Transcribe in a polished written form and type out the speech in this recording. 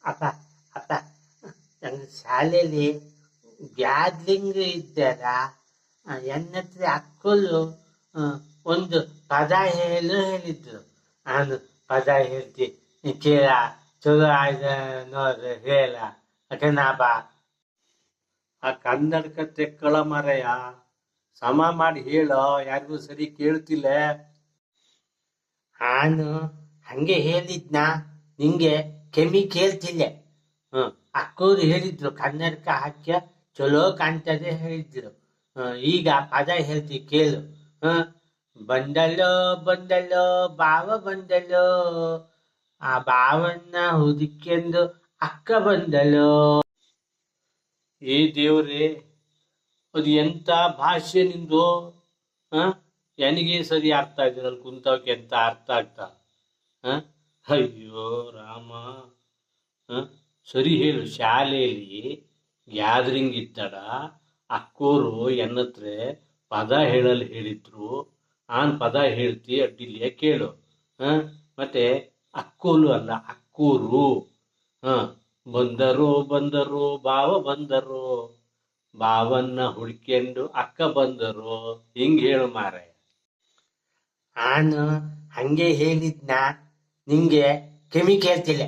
ಅಪ್ಪ ಅಪ್ಪ ನಂಗೆ ಶಾಲೆಯಲ್ಲಿ ಗ್ಯಾದ್ಲಿಂಗ್ ಇದ್ದಾರ ನನ್ನ ಹತ್ರ ಅಕ್ಕಲು ಒಂದು ಪದ ಹೇಳಿದ್ರು. ನಾನು ಪದ ಹೇಳ್ತಿ ಕೇಳ ಚಲೋ ಆಯ್ದ ನೋಡ್ರಿ ಹೇಳ ಬಾ. ಆ ಕನ್ನಡಕ ತೆಕ್ಕಳ ಮರೆಯ ಸಮ ಮಾಡಿ ಹೇಳೋ, ಯಾರಿಗೂ ಸರಿ ಕೇಳ್ತಿಲ್ಲ. ನಾನು ಹಂಗೆ ಹೇಳಿದ್ನ ನಿಂಗೆ ಕೆಮ್ಮಿ ಕೇಳ್ತಿಲ್ಲ. ಅಕ್ಕವ್ರು ಹೇಳಿದ್ರು ಕನ್ನಡಕ ಹಾಕ್ಯ ಚಲೋ ಕಾಣ್ತದೆ ಹೇಳಿದ್ರು. ಈಗ ಪದ ಹೇಳ್ತಿ ಕೇಳು. ಬಂದಲ್ಲೋ ಬಂದಲ್ಲೋ ಬಾವ ಬಂದಲ್ಲೋ, ಆ ಬಾವನ್ನ ಹುಡುಕೆಂದು ಅಕ್ಕ ಬಂದಲ್ಲೋ. ಏ ದೇವ್ರೇ, ಅದು ಎಂತ ಭಾಷೆ ನಿಂದು. ನನಗೆ ಸರಿ ಅರ್ಥ ಆಗಿರಲ್ಲ, ಕುಂತವಕ್ಕೆ ಎಂತ ಅರ್ಥ ಆಗ್ತಾ. ಅಯ್ಯೋ ರಾಮ. ಸರಿ ಹೇಳು, ಶಾಲೆಯಲ್ಲಿ ಗ್ಯಾದರಿಂಗ್ ಇತ್ತಡ, ಅಕ್ಕೋರು ಎನ್ನತ್ರ ಪದ ಹೇಳಲು ಹೇಳಿದ್ರು. ಆನ್ ಪದ ಹೇಳ್ತಿ ಅಡ್ಡಿಲಿಯ ಕೇಳು. ಮತ್ತೆ ಅಕ್ಕೋಲು ಅಲ್ಲ ಅಕ್ಕೂರು. ಬಂದರು ಬಂದರು ಬಾವ ಬಂದರು, ಬಾವನ್ನ ಹುಡ್ಕೊಂಡು ಅಕ್ಕ ಬಂದರು. ಹಿಂಗ್ ಹೇಳು ಮಾರೆ. ನಾನು ಹಂಗೆ ಹೇಳಿದ್ನ ನಿಂಗೆ ಕೆಮ್ಮಿ ಕೇಳ್ತಿಲ್ಲ.